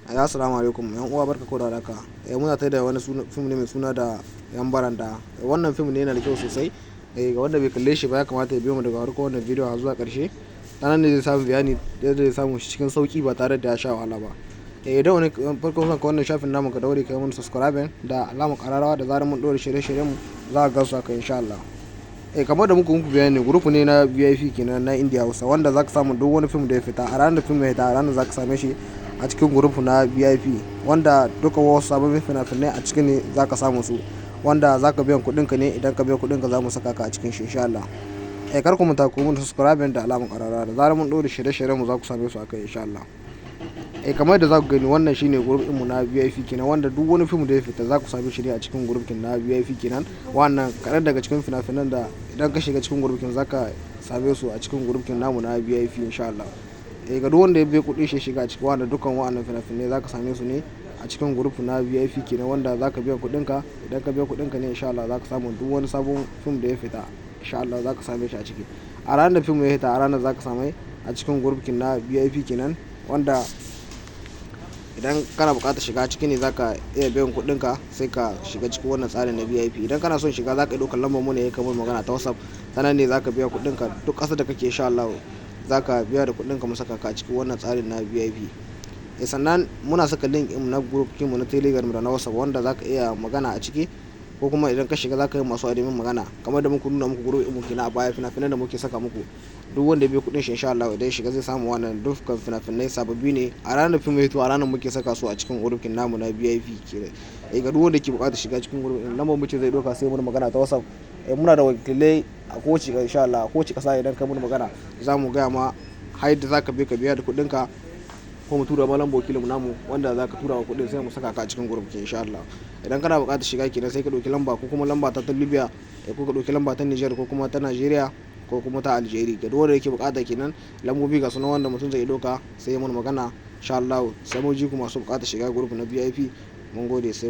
Assalamu alaikum yan uwa, barka ko da haka. Muna tare da wani film ne mai suna da yan baranda. Wannan film ne yana da kyau sosai. Ga wanda bai kalle shi ba ya kamata ya biyo mu daga farko wannan bidiyo har zuwa ƙarshe. Nan ne zai samu bayani yadda zai samu shi cikin sauki ba tare da ya sha wahala ba. Idan wani farko zan ka wannan shafin namu ka daure kai mun subscribe da alamar ƙararrawa da zarar mun ɗora shirye-shiryen mu za ka ga su haka insha Allah. Kamar da muku bayani, group ne na VIP kenan na Indiya Hausa, wanda zaka samu duk wani film da ya fita a ranar film ya fita a ranar zaka same shi a cikin group na VIP, wanda duka wasu sababbin fina-finai a cikin ne zaka samu su, wanda zaka biyan kuɗin ka ne. Idan ka biya kuɗin ka za mu saka ka a cikin shi insha Allah. Kar ku manta ku mun subscribe da alamar ƙararrawa da zarar mun ɗora shirye-shiryen mu za ku same su haka insha Allah. Kamar da za ku gani, wannan shine group ɗinmu na VIP kenan, wanda duk wani film da ya fita za ku same shi ne a cikin group na VIP kenan. Wannan kaɗan daga cikin fina-finan da idan ka shiga cikin group za ka same su a cikin group namu na VIP insha Allah. Ga duk wanda ya biya kuɗi shi shiga cikin wanda dukkan wa'annan fina-finai za ka same su ne a cikin group na VIP kenan, wanda za ka biya kuɗin ka. Idan ka biya kuɗin ka ne insha Allah za ka samu duk wani sabon film da ya fita insha Allah za ka same shi a ciki. A ranar da film ya fita a ranar za ka same a cikin group na VIP kenan, wanda idan kana buƙatar shiga ciki ne za ka iya biyan kuɗin ka sai ka shiga cikin wannan tsarin na VIP. Idan kana son shiga za ka ɗaukar lambar mu ne ya kamar magana ta WhatsApp, sannan ne za ka biya kuɗin ka duk ƙasar da kake insha Allah za ka biya da kuɗin ka mu saka ka cikin wannan tsarin na VIP. Sannan muna saka link ɗin na group mu na Telegram da na WhatsApp, wanda za ka iya magana a ciki, ko kuma idan ka shiga za ka yi masu adamin magana kamar da muku nuna muku group ɗin mu kenan a baya. Fina-finan da muke saka muku duk wanda ya biya kuɗin shi insha Allah idan shiga zai samu wannan dukkan fina-finai sababbi ne a ranar film ya fito a ranar muke saka su a cikin group namu na VIP kenan. Ga duk wanda ke buƙatar shiga cikin group ɗin, lambar muke zai ɗauka sai mun magana ta WhatsApp. Muna da wakilai a kowace insha Allah, a kowace ƙasa. Idan ka mun magana za mu gaya ma har yadda za ka biya da kuɗin ka, ko mu tura ma lambar wakilin namu wanda za ka tura wa kuɗin sai mu saka ka cikin group ke insha Allah. Idan kana buƙatar shiga kenan sai ka ɗauki lamba, ko kuma lamba ta Libya, ko ka ɗauki lamba ta Niger, ko kuma ta Nigeria, ko kuma ta Algeria. Ga duk wanda yake buƙata kenan lambobi ga sunan wanda mutum zai ɗauka sai ya mun magana insha Allah, sai mu ji ku masu buƙatar shiga group na VIP. Mun gode sai